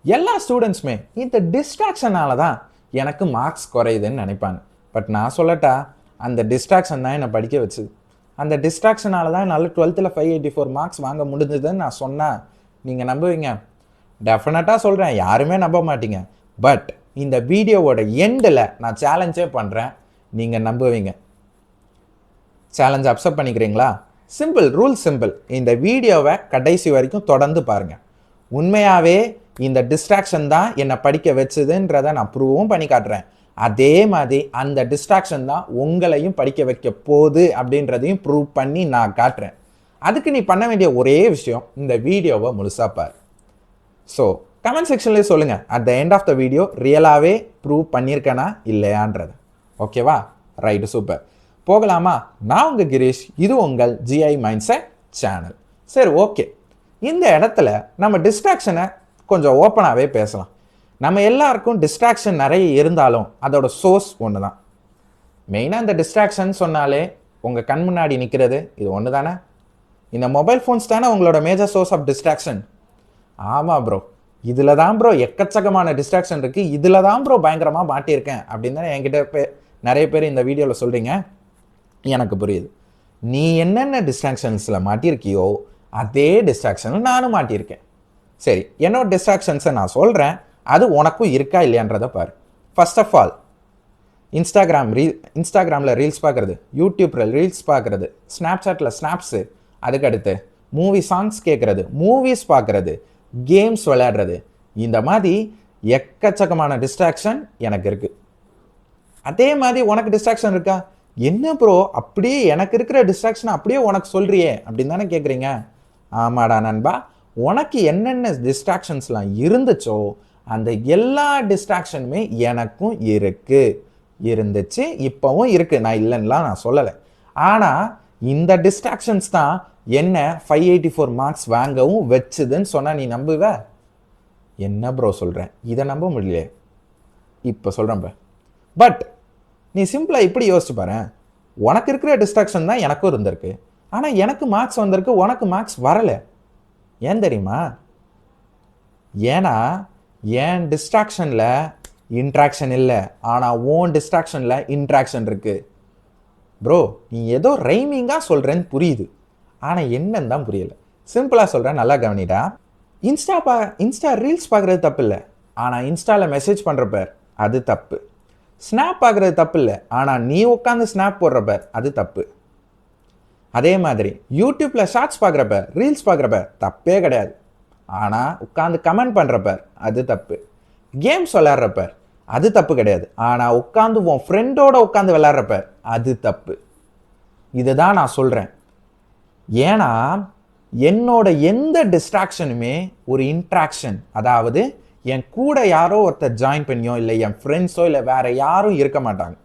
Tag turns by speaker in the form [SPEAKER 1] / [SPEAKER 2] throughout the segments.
[SPEAKER 1] எல்லா ஸ்டூடெண்ட்ஸுமே இந்த டிஸ்ட்ராக்ஷனால தான் எனக்கு மார்க்ஸ் குறையுதுன்னு நினைப்பாங்க. பட் நான் சொல்லட்டா, அந்த டிஸ்ட்ராக்ஷன் தான் என்னை படிக்க வச்சுது. அந்த டிஸ்ட்ராக்ஷனால தான் என்னால் 12th 584 மார்க்ஸ் வாங்க முடிஞ்சதுன்னு நான் சொன்னால் நீங்கள் நம்புவீங்க? டெஃபினட்டாக சொல்கிறேன், யாருமே நம்ப மாட்டீங்க. பட் இந்த வீடியோவோட எண்டில் நான் சேலஞ்சே பண்ணுறேன், நீங்கள் நம்புவீங்க. சேலஞ்ச் அக்செப்ட் பண்ணிக்கிறீங்களா? Simple, rule simple. இந்த வீடியோவை கடைசி வரைக்கும் தொடர்ந்து பாருங்கள். உண்மையாகவே இந்த டிஸ்ட்ராக்ஷன் தான் என்னை படிக்க வச்சுதுன்றதை நான் ப்ரூவும் பண்ணி காட்டுறேன். அதே மாதிரி அந்த டிஸ்ட்ராக்ஷன் தான் உங்களையும் படிக்க வைக்க போகுது அப்படின்றதையும் ப்ரூவ் பண்ணி நான் காட்டுறேன். அதுக்கு நீ பண்ண வேண்டிய ஒரே விஷயம், இந்த வீடியோவை முழுசாக பாரு. ஸோ கமெண்ட் செக்ஷன்லேயே சொல்லுங்கள், at the end of the video ரியலாகவே ப்ரூவ் பண்ணியிருக்கேனா இல்லையான்றது. ஓகேவா? Right, super. போகலாமா? நான் உங்கள் கிரீஷ், இது உங்கள் ஜிஐ மைண்ட் செட் சேனல். சரி, ஓகே. இந்த இடத்துல நம்ம டிஸ்ட்ராக்ஷனை கொஞ்சம் ஓப்பனாகவே பேசலாம். நம்ம எல்லாருக்கும் டிஸ்ட்ராக்ஷன் நிறைய இருந்தாலும் அதோட சோர்ஸ் ஒன்று தான். மெயினாக இந்த டிஸ்ட்ராக்ஷன் சொன்னாலே உங்கள் கண் முன்னாடி நிற்கிறது இது ஒன்று தானே? இந்த மொபைல் ஃபோன்ஸ் தானே உங்களோட மேஜர் சோர்ஸ் ஆஃப் டிஸ்ட்ராக்ஷன். ஆமாம் ப்ரோ, இதில் தான் ப்ரோ எக்கச்சக்கமான டிஸ்ட்ராக்ஷன் இருக்குது, இதில் தான் ப்ரோ பயங்கரமாக மாட்டியிருக்கேன் அப்படின்னு தானே என்கிட்ட நிறைய பேர் இந்த வீடியோவில் சொல்கிறீங்க. எனக்கு புரியுது. நீ என்னென்ன டிஸ்ட்ராக்ஷன்ஸில் மாட்டியிருக்கியோ அதே டிஸ்ட்ராக்ஷனில் நானும் மாட்டியிருக்கேன். சரி, என்னோட டிஸ்ட்ராக்ஷன்ஸை நான் சொல்கிறேன், அது உனக்கும் இருக்கா இல்லையான்றதை பாரு. ஃபர்ஸ்ட் ஆஃப் ஆல், இன்ஸ்டாகிராமில் ரீல்ஸ் பார்க்குறது, யூடியூப்பில் ரீல்ஸ் பார்க்குறது, ஸ்னாப்சாட்டில் ஸ்னாப்ஸு, அதுக்கடுத்து சாங்ஸ் கேட்குறது, மூவிஸ் பார்க்குறது, கேம்ஸ் விளையாடுறது, இந்த மாதிரி எக்கச்சக்கமான டிஸ்ட்ராக்ஷன் எனக்கு இருக்குது. அதே மாதிரி உனக்கு டிஸ்ட்ராக்ஷன் இருக்கா? என்ன ப்ரோ அப்படியே எனக்கு இருக்கிற டிஸ்ட்ராக்ஷன் அப்படியே உனக்கு சொல்கிறியே அப்படின்னு தானே கேட்குறீங்க? ஆமாடா நண்பா, உனக்கு என்னென்ன டிஸ்ட்ராக்ஷன்ஸ்லாம் இருந்துச்சோ அந்த எல்லா டிஸ்ட்ராக்ஷனுமே எனக்கும் இருந்துச்சு, இப்போவும் இருக்குது. நான் இல்லைன்னுலாம் நான் சொல்லலை. ஆனால் இந்த டிஸ்ட்ராக்ஷன்ஸ் தான் என்ன 584 மார்க்ஸ் வாங்கவும் வச்சுதுன்னு சொன்னால் நீ நம்புவ? என்ன ப்ரோ சொல்கிறேன், இதை நம்ப முடியல. இப்போ சொல்கிறேன். பட் நீ சிம்பிளாக இப்படி யோசிச்சு பாரு, உனக்கு இருக்கிற டிஸ்ட்ராக்ஷன் தான் எனக்கும் இருந்திருக்கு. ஆனால் எனக்கு மார்க்ஸ் வந்திருக்கு, உனக்கு மார்க்ஸ் வரலை. ஏன் தெரியுமா? ஏன்னா என் டிஸ்ட்ராக்ஷனில் இன்ட்ராக்ஷன் இல்லை, ஆனால் ஓன் டிஸ்ட்ராக்ஷனில் இன்ட்ராக்ஷன் இருக்குது. ப்ரோ, நீ ஏதோ ரைமிங்காக சொல்கிறேன்னு புரியுது, ஆனால் என்னன்னு தான் புரியலை. சிம்பிளாக சொல்கிறேன், நல்லா கவனிடா. இன்ஸ்டா ரீல்ஸ் பார்க்குறது தப்பு இல்லை, ஆனால் இன்ஸ்டாவில் மெசேஜ் பண்ணுறப்ப அது தப்பு. ஸ்னாப் பார்க்குறது தப்பு இல்லை, ஆனால் நீ உட்காந்து ஸ்னாப் போடுறப்ப அது தப்பு. அதே மாதிரி யூடியூப்பில் ஷார்ட்ஸ் பார்க்குறப்ப, ரீல்ஸ் பார்க்குறப்ப தப்பே கிடையாது, ஆனால் உட்காந்து கமெண்ட் பண்ணுறப்ப அது தப்பு. கேம்ஸ் விளையாடுறப்ப அது தப்பு கிடையாது, ஆனால் உட்காந்து உன் ஃப்ரெண்டோட உட்காந்து விளையாடுறப்ப அது தப்பு. இதுதான் நான் சொல்கிறேன். ஏன்னா என்னோட எந்த டிஸ்ட்ராக்ஷனுமே ஒரு இன்ட்ராக்ஷன், அதாவது என் கூட யாரோ ஒருத்தர் ஜாயின் பண்ணியோ இல்லை என் ஃப்ரெண்ட்ஸோ இல்லை வேற யாரும் இருக்க மாட்டாங்க.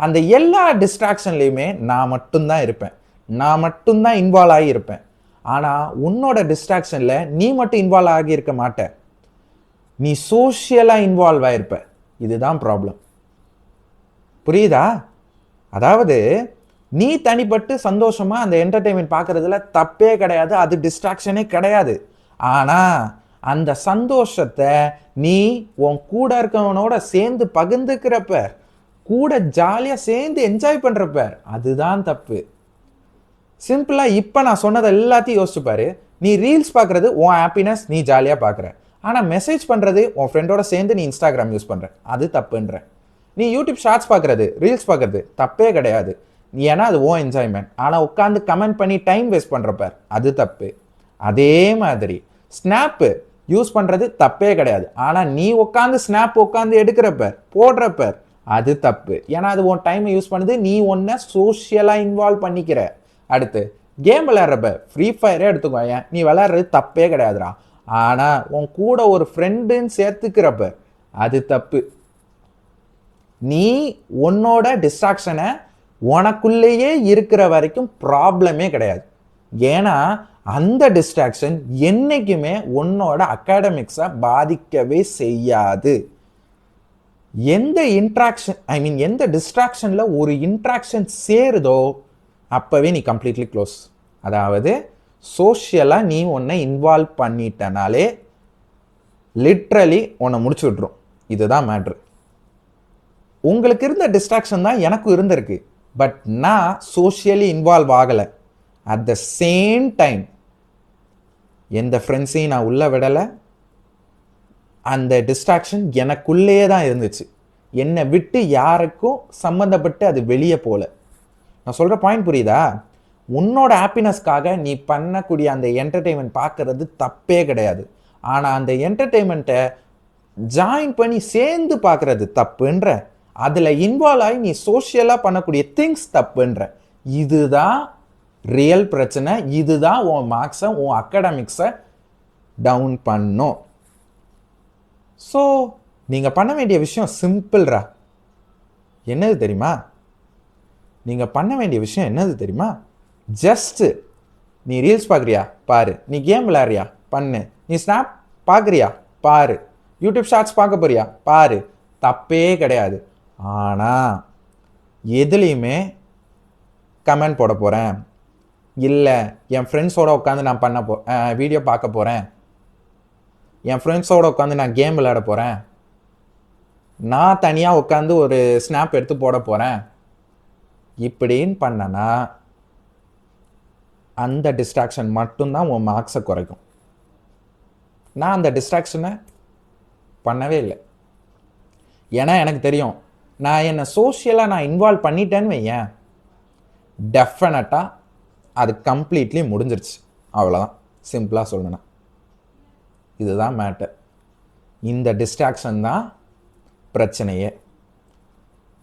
[SPEAKER 1] அந்த எல்லா டிஸ்ட்ராக்ஷன்லேயுமே நான் மட்டும்தான் இருப்பேன், நான் மட்டும்தான் இன்வால்வ் ஆகி இருப்பேன். ஆனால் உன்னோட டிஸ்ட்ராக்ஷனில் நீ மட்டும் இன்வால்வ் ஆகி இருக்க மாட்ட, நீ சோஷியலாக இன்வால்வ் ஆகிருப்ப. இதுதான் ப்ராப்ளம். புரியுதா? அதாவது நீ தனிப்பட்டு சந்தோஷமாக அந்த என்டர்டெயின்மெண்ட் பார்க்குறதுல தப்பே கிடையாது, அது டிஸ்ட்ராக்ஷனே கிடையாது. ஆனால் அந்த சந்தோஷத்தை நீ உன் கூட இருக்கவனோட சேர்ந்து பகிர்ந்துக்கிறப்ப, கூட ஜாலியாக சேர்ந்து என்ஜாய் பண்ணுறப்ப அதுதான் தப்பு. சிம்பிளாக இப்போ நான் சொன்னதை எல்லாத்தையும் யோசிச்சு பாரு. நீ ரீல்ஸ் பார்க்குறது உன் ஹாப்பினஸ், நீ ஜாலியாக பார்க்குற. ஆனால் மெசேஜ் பண்ணுறது உன் ஃப்ரெண்டோட சேர்ந்து நீ இன்ஸ்டாகிராம் யூஸ் பண்ணுற, அது தப்புன்ற. நீ யூடியூப் ஷார்ட்ஸ் பார்க்குறது, ரீல்ஸ் பார்க்குறது தப்பே கிடையாது, ஏன்னா அது ஓ என்ஜாய்மெண்ட். ஆனால் உட்காந்து கமெண்ட் பண்ணி டைம் வேஸ்ட் பண்ணுறப்ப அது தப்பு. அதே மாதிரி ஸ்னாப்பு யூஸ் பண்ணுறது தப்பே கிடையாது, ஆனால் நீ உட்காந்து ஸ்னாப் உட்காந்து எடுக்கிறப்ப போடுறப்ப அது தப்பு. ஏன்னா அது உன் டைமை யூஸ் பண்ணுது, நீ ஒன்றை சோஷியலாக இன்வால்வ் பண்ணிக்கிற. அடுத்து கேம் விளையாடுறப்ப, ஃப்ரீ ஃபயரே எடுத்துக்கோங்க, நீ விளையாடுறது தப்பே கிடையாதுடா, ஆனால் உன் கூட ஒரு ஃப்ரெண்டுன்னு சேர்த்துக்கிறப்ப அது தப்பு. நீ உன்னோட டிஸ்ட்ராக்ஷனை உனக்குள்ளேயே இருக்கிற வரைக்கும் ப்ராப்ளமே கிடையாது. ஏன்னா அந்த டிஸ்ட்ராக்ஷன் என்னைக்குமே உன்னோட அகாடமிக்ஸை பாதிக்கவே செய்யாது. எந்த எந்த டிஸ்ட்ராக்ஷனில் ஒரு இன்ட்ராக்ஷன் சேருதோ அப்போவே நீ கம்ப்ளீட்லி க்ளோஸ். அதாவது சோஷியலாக நீ ஒன்றை இன்வால்வ் பண்ணிட்டனாலே லிட்ரலி உன்னை முடிச்சு விட்ரும். இதுதான் மேட்ரு. உங்களுக்கு இருந்த டிஸ்ட்ராக்ஷன் தான் எனக்கும் இருந்திருக்கு. பட் நான் சோஷியலி இன்வால்வ் ஆகலை. அட் த சேம் டைம் எந்த ஃப்ரெண்ட்ஸையும் நான் உள்ளே விடலை. அந்த டிஸ்ட்ராக்ஷன் எனக்குள்ளேயே தான் இருந்துச்சு. என்னை விட்டு யாருக்கும் சம்மந்தப்பட்டு அது வெளியே போகல. நான் சொல்கிற பாயிண்ட் புரியுதா? உன்னோட ஹாப்பினஸ்க்காக நீ பண்ணக்கூடிய அந்த என்டர்டெயின்மெண்ட் பார்க்கறது தப்பே கிடையாது. ஆனால் அந்த என்டர்டெயின்மெண்ட்டை ஜாயின் பண்ணி சேர்ந்து பார்க்கறது தப்புன்ற, அதில் இன்வால்வ் ஆகி நீ சோஷியலாக பண்ணக்கூடிய திங்ஸ் தப்புன்ற. இதுதான் ரியல் பிரச்சனை. இதுதான் உன் மார்க்ஸை, உன் அகாடமிக்ஸை டவுன் பண்ணும். ஸோ நீங்கள் பண்ண வேண்டிய விஷயம் சிம்பிள்ரா. என்னது தெரியுமா? நீங்கள் பண்ண வேண்டிய விஷயம் என்னது தெரியுமா? ஜஸ்ட்டு நீ ரீல்ஸ் பார்க்குறியா பாரு, நீ கேம் விளையாடுறியா பண்ணு, நீ ஸ்னாப் பார்க்குறியா பாரு, யூடியூப் ஷார்ட்ஸ் பார்க்க போறியா பாரு, தப்பே கிடையாது. ஆனால் எதுலேயுமே கமெண்ட் போட போகிறேன், இல்லை என் ஃப்ரெண்ட்ஸோடு உட்காந்து நான் வீடியோ பார்க்க போகிறேன், என் ஃப்ரெண்ட்ஸோடு உட்காந்து நான் கேம் விளையாட போகிறேன், நான் தனியாக உட்காந்து ஒரு ஸ்னாப் எடுத்து போட போகிறேன் இப்படின்னு பண்ணனா அந்த டிஸ்ட்ராக்ஷன் மட்டும்தான் உன் மார்க்ஸை குறைக்கும். நான் அந்த டிஸ்ட்ராக்ஷனை பண்ணவே இல்லை. ஏன்னா எனக்கு தெரியும், நான் என்னை சோஷியலாக நான் இன்வால்வ் பண்ணிட்டேன்னு வையேன், டெஃபினட்டாக அது கம்ப்ளீட்லி முடிஞ்சிருச்சு. அவ்வளோதான், சிம்பிளாக சொல்லணும்னா இதுதான் மேட்டர். இந்த டிஸ்ட்ராக்ஷன் தான் பிரச்சனையே.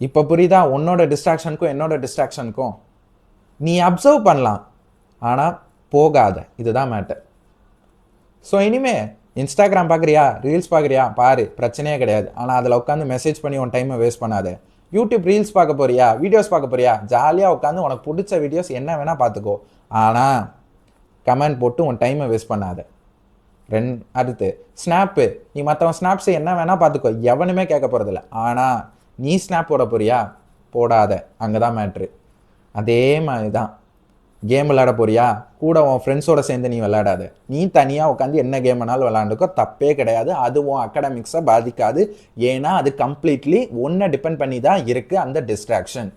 [SPEAKER 1] இப்போ புரியுதா? உன்னோட டிஸ்ட்ராக்ஷனுக்கும் என்னோட டிஸ்ட்ராக்ஷனுக்கும் நீ அப்சர்வ் பண்ணலாம், ஆனால் போகாத. இதுதான் மேட்டர். ஸோ இனிமே இன்ஸ்டாகிராம் பார்க்குறியா, ரீல்ஸ் பார்க்குறியா பாரு, பிரச்சனையே கிடையாது. ஆனால் அதில் உட்காந்து மெசேஜ் பண்ணி உன் டைமை வேஸ்ட் பண்ணாத. யூடியூப் ரீல்ஸ் பார்க்க போறியா, வீடியோஸ் பார்க்க போறியா, ஜாலியாக உட்காந்து உனக்கு பிடிச்ச வீடியோஸ் என்ன வேணால் பார்த்துக்கோ. ஆனால் கமெண்ட் போட்டு உன் டைமை வேஸ்ட் பண்ணாத. அடுத்து ஸ்னாப்பு, நீ மற்றவன் ஸ்னாப்ஸை என்ன வேணால் பார்த்துக்கோ, எவனுமே கேட்க போகிறதில்ல. ஆனால் நீ ஸ்னாப் போட போறியா போடாத. அங்கே தான் மேட்ரு. அதே மாதிரி தான் கேம் விளையாட போறியா, கூட உன் ஃப்ரெண்ட்ஸோட சேர்ந்து நீ விளையாடாத. நீ தனியாக உட்காந்து என்ன கேம் வேணாலும் விளையாண்டுக்கோ, தப்பே கிடையாது. அது உன் அகாடமிக்ஸை பாதிக்காது. ஏன்னா அது கம்ப்ளீட்லி ஒன்றை டிபெண்ட் பண்ணி தான் இருக்குது அந்த டிஸ்ட்ராக்ஷன்.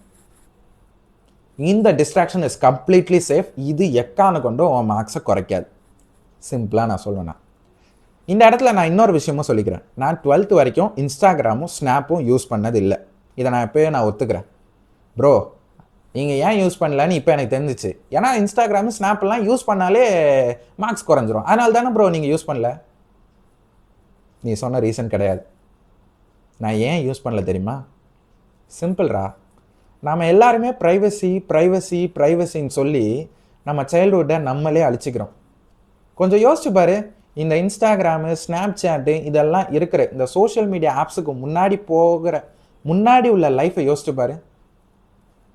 [SPEAKER 1] இந்த டிஸ்ட்ராக்ஷன் இஸ் கம்ப்ளீட்லி சேஃப். இது எக்கான கொண்டும் உன் மார்க்ஸை குறைக்காது. சிம்பிளாக நான் சொல்லுவேண்ணா. இந்த இடத்துல நான் இன்னொரு விஷயமும் சொல்லிக்கிறேன். நான் 12th வரைக்கும் இன்ஸ்டாகிராமும் ஸ்னாப்பும் யூஸ் பண்ணது இல்லை. இதை நான் எப்போயே நான் ஒத்துக்கிறேன். ப்ரோ நீங்கள் ஏன் யூஸ் பண்ணலன்னு இப்போ எனக்கு தெரிஞ்சிச்சு. ஏன்னா இன்ஸ்டாகிராமு ஸ்னாப்லாம் யூஸ் பண்ணாலே மார்க்ஸ் குறைஞ்சிரும். அதனால தானே ப்ரோ நீங்கள் யூஸ் பண்ணல. நீ சொன்ன ரீசன் கிடையாது. நான் ஏன் யூஸ் பண்ணல தெரியுமா? சிம்பிள்ரா. நாம் எல்லாருமே ப்ரைவசின்னு சொல்லி நம்ம சைல்டுஹுட்டை நம்மளே அழிச்சிக்கிறோம். கொஞ்சம் யோசிச்சு பாரு. இந்த இன்ஸ்டாகிராமு, ஸ்னாப் சாட்டு இதெல்லாம் இருக்கிற இந்த சோஷியல் மீடியா ஆப்ஸுக்கு முன்னாடி உள்ள லைஃப்பை யோசிச்சு பாரு.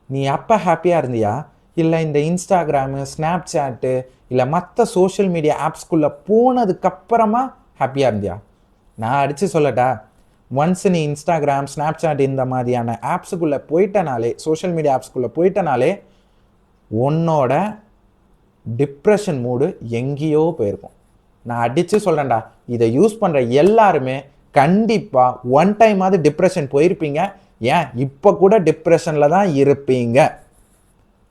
[SPEAKER 1] நீ அப்போ ஹாப்பியாக இருந்தியா, இல்லை இந்த இன்ஸ்டாகிராமு, ஸ்னாப் சாட்டு இல்லை மற்ற சோஷியல் மீடியா ஆப்ஸ்குள்ளே போனதுக்கப்புறமா ஹாப்பியாக இருந்தியா? நான் அடித்து சொல்லட்டா, ஒன்ஸ் நீ இன்ஸ்டாகிராம், ஸ்னாப் சாட் இந்த மாதிரியான ஆப்ஸுக்குள்ளே போயிட்டனாலே, சோஷியல் மீடியா ஆப்ஸ்குள்ளே போயிட்டனாலே உன்னோட டிப்ரெஷன் மூடு எங்கேயோ போயிருக்கும். நான் அடித்து சொல்கிறேன்டா, இதை யூஸ் பண்ணுற எல்லாருமே கண்டிப்பாக ஒன் டைமாவது டிப்ரெஷன் போயிருப்பீங்க. ஏன் இப்போ கூட டிப்ரெஷனில் தான் இருப்பீங்க.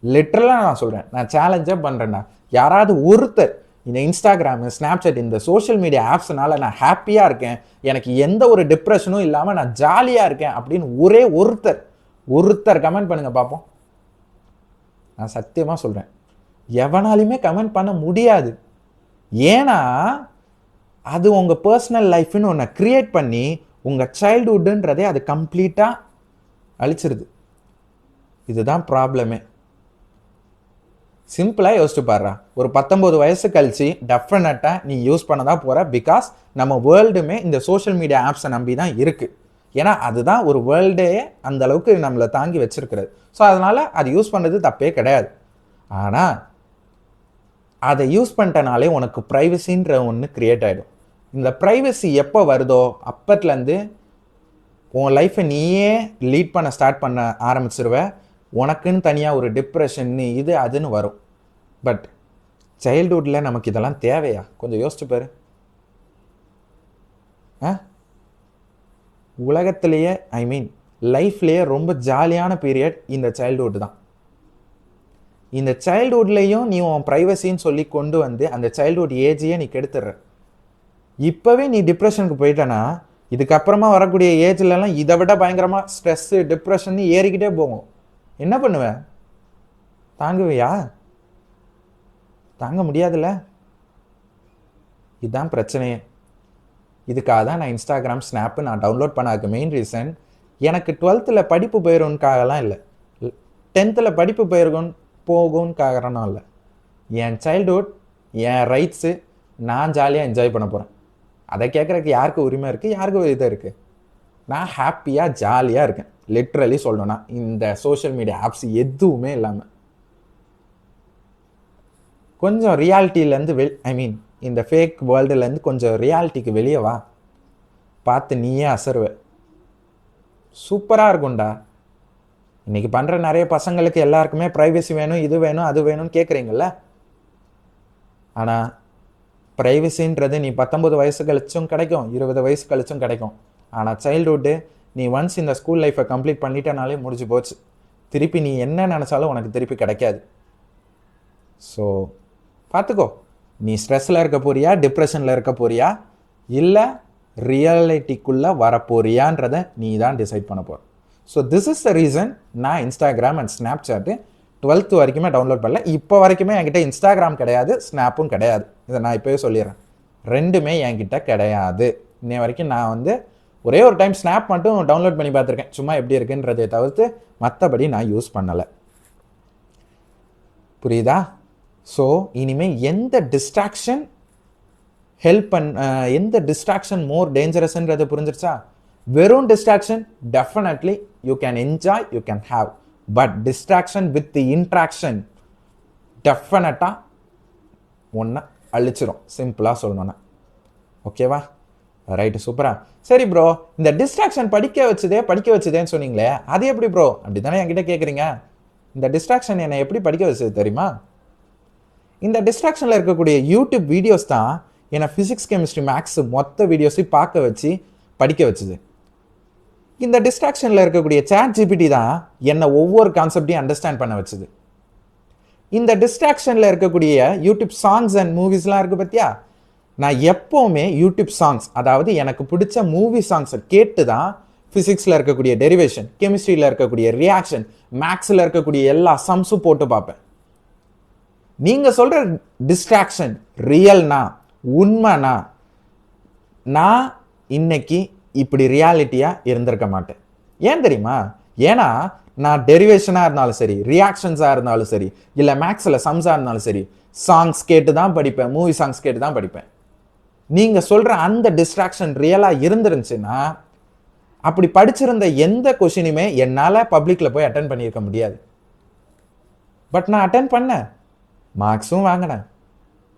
[SPEAKER 1] லிட்ரலாக நான் சொல்கிறேன், நான் சேலஞ்சே பண்ணுறேன்டா. யாராவது ஒருத்தர் இந்த இன்ஸ்டாகிராமு, ஸ்னாப்சாட் இந்த சோஷியல் மீடியா ஆப்ஸ்னால நான் ஹாப்பியாக இருக்கேன், எனக்கு எந்த ஒரு டிப்ரெஷனும் இல்லாமல் நான் ஜாலியாக இருக்கேன் அப்படின்னு ஒரே ஒருத்தர் கமெண்ட் பண்ணுங்கள் பார்ப்போம். நான் சத்தியமாக சொல்கிறேன், எவனாலையுமே கமெண்ட் பண்ண முடியாது. ஏன்னா அது உங்கள் பர்சனல் லைஃப்னு ஒன்று க்ரியேட் பண்ணி உங்கள் சைல்டுஹுட்டுன்றதே அது கம்ப்ளீட்டாக அழிச்சிருது. இதுதான் ப்ராப்ளமே. சிம்பிளாக யோசிச்சு பாடுறா. ஒரு 19 வயசு கழிச்சு டெஃபினட்டாக நீ யூஸ் பண்ண தான் போகிற. பிகாஸ் நம்ம வேர்ல்டுமே இந்த சோஷியல் மீடியா ஆப்ஸை நம்பி தான் இருக்குது. ஏன்னா அதுதான் ஒரு வேர்ல்டே அந்த அளவுக்கு நம்மளை தாங்கி வச்சிருக்கிறது. ஸோ அதனால் அது யூஸ் பண்ணுறது தப்பே கிடையாது. ஆனால் அதை யூஸ் பண்ணிட்டனாலே உனக்கு ப்ரைவசின்ற ஒன்று க்ரியேட் ஆகிடும். இந்த ப்ரைவசி எப்போ வருதோ அப்பத்துலேருந்து உன் லைஃப்பை நீயே லீட் பண்ண ஸ்டார்ட் பண்ண ஆரம்பிச்சிருவ. உனக்குன்னு தனியாக ஒரு டிப்ரெஷன் இது அதுன்னு வரும். பட் சைல்டுஹுட்டில் நமக்கு இதெல்லாம் தேவையா? கொஞ்சம் யோசிச்சு பாரு. உலகத்திலேயே லைஃப்லேயே ரொம்ப ஜாலியான பீரியட் இந்த சைல்டுஹுட் தான். இந்த சைல்டுஹுட்லேயும் நீ உன் ப்ரைவசின்னு சொல்லி கொண்டு வந்து அந்த சைல்டுஹுட் ஏஜையே நீ கெடுத்துடுற. இப்போவே நீ டிப்ரெஷனுக்கு போயிட்டனா இதுக்கப்புறமா வரக்கூடிய ஏஜ்லலாம் இதை விட பயங்கரமாக ஸ்ட்ரெஸ்ஸு டிப்ரெஷன் ஏறிக்கிட்டே போகும். என்ன பண்ணுவேன்? தாங்குவியா? தாங்க முடியாதுல்ல. இதுதான் பிரச்சனையே. இதுக்காக தான் நான் இன்ஸ்டாகிராம் ஸ்னாப்பு நான் டவுன்லோட் பண்ணாதுக்கு மெயின் ரீசன், எனக்கு 12th படிப்பு போயிடும்காகலாம் இல்லை, 10th படிப்பு போகும்காகலாம் இல்லை. என் சைல்டுஹுட், என் ரைட்ஸு, நான் ஜாலியாக என்ஜாய் பண்ண போகிறேன். அதை கேட்குறதுக்கு யாருக்கு உரிமை இருக்குது, யாருக்கு இது இருக்குது? நான் ஹாப்பியாக ஜாலியாக இருக்கேன். லிட்ரலி சொல்லணும்னா இந்த சோஷியல் மீடியா ஆப்ஸ் எதுவுமே இல்லாமல் கொஞ்சம் ரியாலிட்டியிலேருந்து இந்த ஃபேக் வேர்ல்டுலேருந்து கொஞ்சம் ரியாலிட்டிக்கு வெளியே வா. பார்த்து நீயே அசருவ. சூப்பராக இருக்கும்டா. இன்றைக்கி பண்ணுற நிறைய பசங்களுக்கு எல்லாருக்குமே ப்ரைவசி வேணும், இது வேணும், அது வேணும்னு கேட்குறீங்கள. ஆனால் ப்ரைவசின்றது நீ 19 வயசு கழிச்சும் கிடைக்கும், 20 வயசு கழிச்சும் கிடைக்கும். ஆனால் சைல்டுஹுட்டு நீ ஒன்ஸ் இந்த ஸ்கூல் லைஃப்பை கம்ப்ளீட் பண்ணிட்டனாலே முடிஞ்சு போச்சு. திருப்பி நீ என்ன நினச்சாலும் உனக்கு திருப்பி கிடைக்காது. ஸோ பார்த்துக்கோ, நீ ஸ்ட்ரெஸ்ஸில் இருக்க போறியா, டிப்ரெஷனில் இருக்க போறியா, இல்லை ரியாலிட்டிக்குள்ளே வரப்போறியான்றதை நீ தான் டிசைட் பண்ண போகிற. So this is the reason நான் Instagram and Snapchat 12th வரைக்குமே டவுன்லோட் பண்ணல. இப்போ வரைக்குமே என்கிட்ட இன்ஸ்டாகிராம் கிடையாது, ஸ்னாப்பும் கிடையாது. இதை நான் இப்போவே சொல்லிடுறேன். ரெண்டுமே என்கிட்ட கிடையாது. இன்னை வரைக்கும் நான் ஒரே ஒரு டைம் ஸ்னாப் மட்டும் டவுன்லோட் பண்ணி பார்த்துருக்கேன், சும்மா எப்படி இருக்குன்றதை தவிர்த்து. மற்றபடி நான் யூஸ் பண்ணலை. புரியுதா? ஸோ இனிமேல் எந்த டிஸ்ட்ராக்ஷன் எந்த டிஸ்ட்ராக்ஷன் மோர் டேஞ்சரஸ்ன்றது புரிஞ்சிருச்சா? வெறும் distraction definitely you can enjoy, you can have. But distraction with the interaction டெஃபினட்டாக ஒன்றை அழிச்சிரும், சிம்பிளாக சொல்லணும்னா. ஓகேவா? ரைட்டு, சூப்பரா. சரி ப்ரோ, இந்த டிஸ்ட்ராக்ஷன் படிக்க வச்சுதேன்னு சொன்னீங்களே, அது எப்படி ப்ரோ? அப்படி தானே என்கிட்ட கேட்குறீங்க. இந்த டிஸ்ட்ராக்ஷன் என்னை எப்படி படிக்க வச்சது தெரியுமா? இந்த டிஸ்ட்ராக்ஷனில் இருக்கக்கூடிய யூடியூப் வீடியோஸ் தான் என்னை ஃபிசிக்ஸ், கெமிஸ்ட்ரி, மேக்ஸ் மொத்த வீடியோஸையும் பார்க்க வச்சு படிக்க வச்சுது. இந்த டிஸ்ட்ராக்ஷனில் இருக்கக்கூடிய ChatGPT தான் என்னை ஒவ்வொரு கான்செப்டையும் அண்டர்ஸ்டாண்ட் பண்ண வச்சுது. இந்த டிஸ்ட்ராக்ஷனில் இருக்கக்கூடிய யூடியூப் சாங்ஸ் அண்ட் மூவிஸ்லாம் இருக்குது பார்த்தியா? நான் எப்போவுமே யூடியூப் சாங்ஸ், அதாவது எனக்கு பிடிச்ச மூவி சாங்ஸை கேட்டு தான் ஃபிசிக்ஸில் இருக்கக்கூடிய டெரிவேஷன், கெமிஸ்ட்ரியில் இருக்கக்கூடிய ரியாக்ஷன், மேக்ஸில் இருக்கக்கூடிய எல்லா சம்ஸும் போட்டு பார்ப்பேன். நீங்கள் சொல்கிற டிஸ்ட்ராக்ஷன் ரியல்னா, உண்மைனா, நான் இன்னைக்கு இப்படி ரியாலிட்டியாக இருந்திருக்க மாட்டேன். ஏன் தெரியுமா? ஏன்னா நான் டெரிவேஷனாக இருந்தாலும் சரி, ரியாக்ஷன்ஸாக இருந்தாலும் சரி, இல்லை மேக்ஸில் சம்ஸாக இருந்தாலும் சரி, சாங்ஸ் கேட்டு தான் படிப்பேன், மூவி சாங்ஸ் கேட்டு தான் படிப்பேன். நீங்கள் சொல்கிற அந்த டிஸ்ட்ராக்ஷன் ரியலாக இருந்துருந்துச்சுன்னா அப்படி படிச்சிருந்த எந்த கொஷினுமே என்னால் பப்ளிக்கில் போய் அட்டன் பண்ணியிருக்க முடியாது. பட் நான் அட்டன் பண்ணேன், மார்க்ஸும் வாங்கினேன்,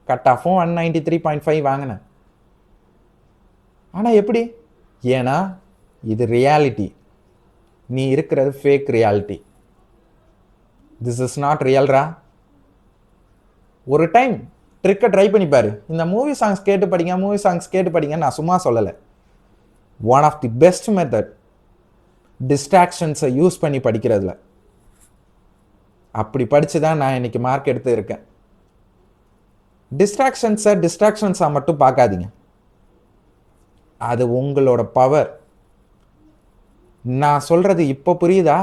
[SPEAKER 1] கட் ஆஃபும் 193.5 வாங்கினேன். ஆனால் எப்படி? ஏன்னா இது ரியாலிட்டி, நீ இருக்கிறது fake reality. This is not ரியல்ரா. ஒரு டைம் ட்ரிக்கை ட்ரை பண்ணிப்பாரு. இந்த மூவி சாங்ஸ் கேட்டு படிங்க, நான் சும்மா சொல்லலை. One of the best method டிஸ்ட்ராக்ஷன்ஸை யூஸ் பண்ணி படிக்கிறதுல. அப்படி படித்து தான் நான் இன்னைக்கு மார்க் எடுத்து இருக்கேன். டிஸ்ட்ராக்ஷன்ஸாக மட்டும் பார்க்காதீங்க, அது உங்களோட பவர். நான் சொல்கிறது இப்போ புரியுதா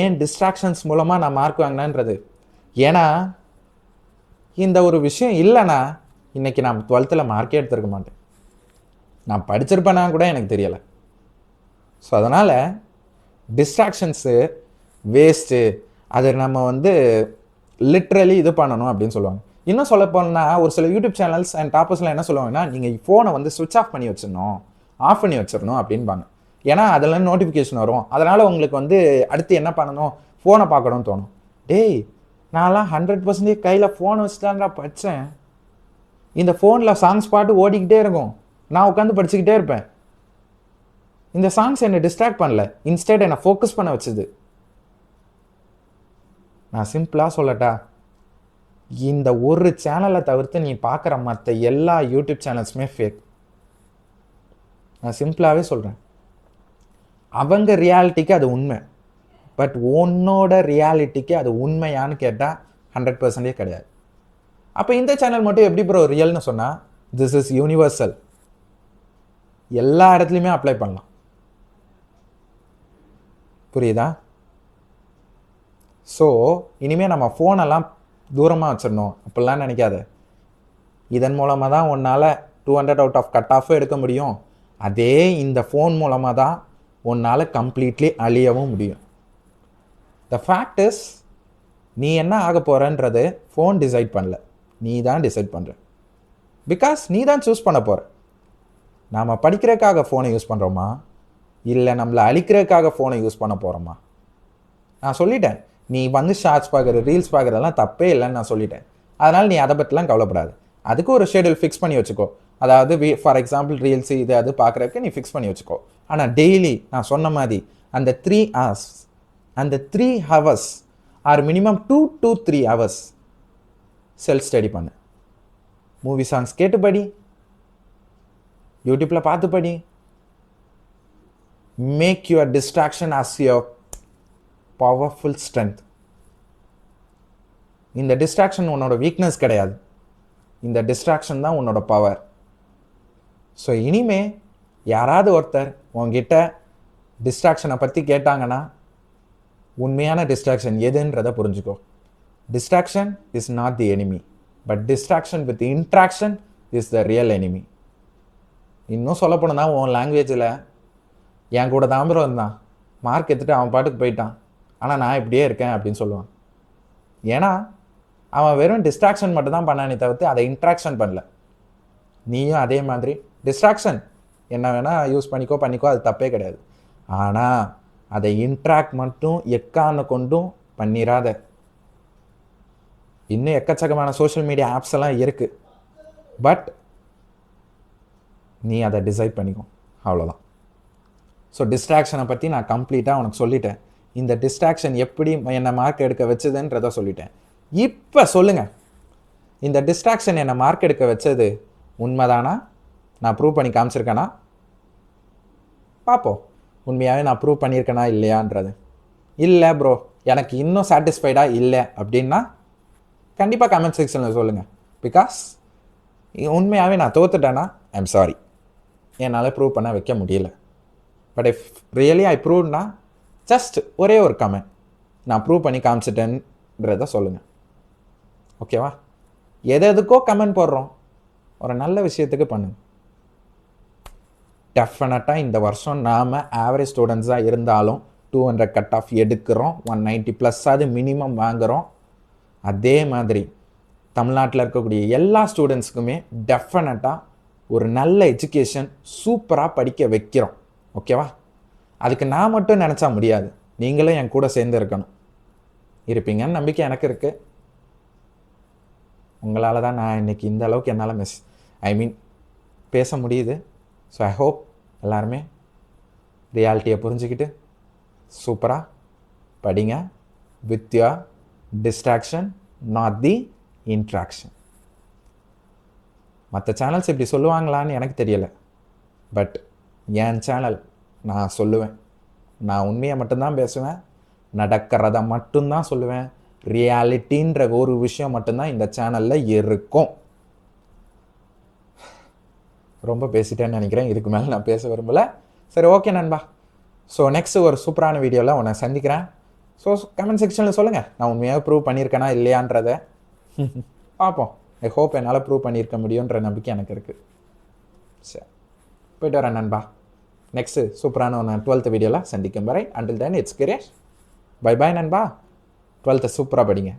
[SPEAKER 1] ஏன் டிஸ்ட்ராக்ஷன்ஸ் மூலமாக நான் மார்க் வாங்கினேன்றது? ஏன்னா இந்த ஒரு விஷயம் இல்லைன்னா இன்றைக்கி நான் 12th மார்க்கே எடுத்துருக்க மாட்டேன். நான் படிச்சிருப்பேனா கூட எனக்கு தெரியலை. ஸோ அதனால் டிஸ்ட்ராக்ஷன்ஸு வேஸ்ட்டு, அது நம்ம லிட்ரலி இது பண்ணணும் அப்படின்னு சொல்லுவாங்க. இன்னும் சொல்ல போனால் ஒரு சில யூடியூப் சேனல்ஸ் அண்ட் டாப்பர்ஸ்லாம் என்ன சொல்லுவாங்கன்னா, நீங்கள் ஃபோனை ஸ்விட்ச் ஆஃப் பண்ணி வச்சிடணும், ஆஃப் பண்ணி வச்சிடணும் அப்படின்பாங்க. ஏன்னா அதில் நோட்டிஃபிகேஷன் வரும், அதனால் உங்களுக்கு அடுத்து என்ன பண்ணணும், ஃபோனை பார்க்கணும்னு தோணும். டேய், நான்லாம் 100% கையில் ஃபோனை வச்சுட்டான்டா படித்தேன். இந்த ஃபோனில் சாங்ஸ் பாட்டு ஓடிக்கிட்டே இருக்கும், நான் உட்காந்து படிச்சுக்கிட்டே இருப்பேன். இந்த சாங்ஸ் என்னை டிஸ்ட்ராக்ட் பண்ணல, இன்ஸ்டெட் என்னை ஃபோக்கஸ் பண்ண வச்சுது. நான் சிம்பிளாக சொல்லட்டா, இந்த ஒரு சேனலை தவிர்த்து நீ பார்க்குற மற்ற எல்லா யூடியூப் சேனல்ஸுமே ஃபேக். நான் சிம்பிளாகவே சொல்கிறேன், அவங்க ரியாலிட்டிக்கு அது உண்மை. பட் உன்னோட ரியாலிட்டிக்கு அது உண்மையான்னு கேட்டால் 100% கிடையாது. அப்போ இந்த சேனல் மட்டும் எப்படி ப்ரோ ரியல்னு சொன்னால், திஸ் இஸ் யூனிவர்சல், எல்லா இடத்துலையுமே அப்ளை பண்ணலாம். புரியுதா? ஸோ இனிமேல் நம்ம ஃபோனெல்லாம் தூரமாக வச்சிடணும் அப்படிலாம் நினைக்காத. இதன் மூலமாக தான் உன்னால் 200 அவுட் ஆஃப் கட் ஆஃபும் எடுக்க முடியும். அதே இந்த ஃபோன் மூலமாக தான் உன்னால் கம்ப்ளீட்லி அழியவும் முடியும். த ஃபேக்ட் இஸ், நீ என்ன ஆக போகிறன்றது ஃபோன் டிசைட் பண்ணல, நீ தான் டிசைட் பண்ணுற. பிகாஸ் நீ தான் சூஸ் பண்ண போகிற. நாம் படிக்கிறதுக்காக ஃபோனை யூஸ் பண்ணுறோமா, இல்லை நம்மளை அழிக்கிறதுக்காக ஃபோனை யூஸ் பண்ண போகிறோமா? நான் சொல்லிட்டேன், நீ வந்து ஷார்ட்ஸ் பார்க்குற, ரீல்ஸ் பார்க்குறதெல்லாம் தப்பே இல்லைன்னு நான் சொல்லிட்டேன். அதனால் நீ அதை பற்றிலாம் கவலைப்படாது. அதுக்கு ஒரு ஷெடியூல் ஃபிக்ஸ் பண்ணி வச்சுக்கோ. அதாவது ஃபார் எக்ஸாம்பிள் ரீல்ஸ் இது அது பார்க்குறதுக்கு நீ ஃபிக்ஸ் பண்ணி வச்சுக்கோ. ஆனால் டெய்லி நான் சொன்ன மாதிரி அந்த 3 hours, அந்த 3 hours or minimum 2 to 3 hours self study பண்ணு. மூவி சாங்ஸ் கேட்டு படி, யூடியூப்பில் பார்த்து படி. Make your distraction as your powerful strength. இந்த டிஸ்ட்ராக்ஷன் உன்னோட வீக்னஸ் கிடையாது, இந்த டிஸ்ட்ராக்ஷன் தான் உன்னோட பவர். ஸோ இனிமே யாராவது ஒருத்தர் உங்ககிட்ட டிஸ்ட்ராக்ஷனை பற்றி கேட்டாங்கன்னா, உண்மையான டிஸ்ட்ராக்ஷன் எதுன்றதை புரிஞ்சுக்கோ. Distraction is not the enemy, but distraction with interaction is the real enemy. இன்னும் சொல்லப்போனா உன் லாங்குவேஜில் என் கூட தாம்பரம் இருந்தான், மார்க் எடுத்துகிட்டு அவன் பாட்டுக்கு போயிட்டான், ஆனால் நான் இப்படியே இருக்கேன் அப்படின்னு சொல்லுவான். ஏன்னா அவன் வெறும் டிஸ்ட்ராக்ஷன் மட்டும் தான் பண்ணானே தவிர்த்து அதை இன்ட்ராக்ஷன் பண்ணல. நீயும் அதே மாதிரி டிஸ்ட்ராக்ஷன் என்ன வேணால் யூஸ் பண்ணிக்கோ, அது தப்பே கிடையாது. ஆனால் அதை இன்ட்ராக்ட் மட்டும் எக்கான கொண்டும் பண்ணிடாத. இன்னும் எக்கச்சக்கமான சோஷியல் மீடியா ஆப்ஸ் எல்லாம் இருக்குது, பட் நீ அதை டிசைட் பண்ணிக்கோ, அவ்வளோதான். ஸோ டிஸ்ட்ராக்ஷனை பற்றி நான் கம்ப்ளீட்டாக உனக்கு சொல்லிட்டேன். இந்த டிஸ்ட்ராக்ஷன் எப்படி என்னை மார்க் எடுக்க வச்சதுன்றதை சொல்லிட்டேன். இப்போ சொல்லுங்கள், இந்த டிஸ்ட்ராக்ஷன் என்னை மார்க் எடுக்க வச்சது உண்மைதானா? நான் ப்ரூவ் பண்ணி காமிச்சிருக்கேனா? பார்ப்போம் உண்மையாகவே நான் ப்ரூவ் பண்ணியிருக்கேனா இல்லையான்றது. இல்லை ப்ரோ எனக்கு இன்னும் சாட்டிஸ்ஃபைடாக இல்லை அப்படின்னா கண்டிப்பாக கமெண்ட் செக்ஷனில் சொல்லுங்கள். பிகாஸ் உண்மையாகவே நான் தோத்துட்டேன்னா ஐம் சாரி, என்னால் ப்ரூவ் பண்ண வைக்க முடியல. பட் இஃப் ரியலி ஐ ப்ரூவ்னா ஜஸ்ட் ஒரே ஒரு கமெண்ட், நான் ப்ரூவ் பண்ணி காமிச்சிட்டேன்றதை சொல்லுங்கள். ஓகேவா? எதுக்கோ கமெண்ட் போடுறோம், ஒரு நல்ல விஷயத்துக்கு பண்ணுங்க. டெஃபினட்டாக இந்த வருஷம் நாம் ஆவரேஜ் ஸ்டூடெண்ட்ஸாக இருந்தாலும் 200 கட் ஆஃப் எடுக்கிறோம், 190+ அது மினிமம் வாங்குகிறோம். அதே மாதிரி தமிழ்நாட்டில் இருக்கக்கூடிய எல்லா ஸ்டூடெண்ட்ஸுக்குமே டெஃபினட்டாக ஒரு நல்ல எஜுகேஷன் சூப்பராக படிக்க வைக்கிறோம். ஓகேவா? அதுக்கு நான் மட்டும் நினச்சா முடியாது, நீங்களும் என் கூட சேர்ந்து இருக்கணும். இருப்பீங்கன்னு நம்பிக்கை எனக்கு இருக்குது. உங்களால் தான் நான் இன்றைக்கி இந்த அளவுக்கு என்னால் பேச முடியுது. ஸோ ஐ ஹோப் எல்லாருமே ரியாலிட்டியை புரிஞ்சுக்கிட்டு சூப்பராக படிங்க, with your distraction not the interaction. மற்ற சேனல்ஸ் இப்படி சொல்லுவாங்களான்னு எனக்கு தெரியலை, பட் என் சேனல் நான் சொல்லுவேன். நான் உண்மையை மட்டும்தான் பேசுவேன், நடக்கிறத மட்டும்தான் சொல்லுவேன். ரியாலிட்டின்ற ஒரு விஷயம் மட்டும்தான் இந்த சேனலில் இருக்கும். ரொம்ப பேசிட்டேன்னு நினைக்கிறேன், இதுக்கு மேலே நான் பேச விரும்பலை. சரி, ஓகே நண்பா. ஸோ நெக்ஸ்ட் ஒரு சூப்பரான வீடியோவில் உன்னை சந்திக்கிறேன். ஸோ கமெண்ட் செக்ஷனில் சொல்லுங்கள், நான் உண்மையாக ப்ரூவ் பண்ணியிருக்கேனா இல்லையான்றதை பார்ப்போம். ஐ ஹோப் என்னால் ப்ரூவ் பண்ணியிருக்க முடியுன்ற நம்பிக்கை எனக்கு இருக்குது. சரி, போய்ட்டு வரேன் நண்பா. நெக்ஸ்ட்டு சூப்பரான ஒன்று 12th வீடியோவில் சந்திக்கும் வரை, until then it's Grace. Bye bye நண்பா. 12th சூப்பராக படிங்க.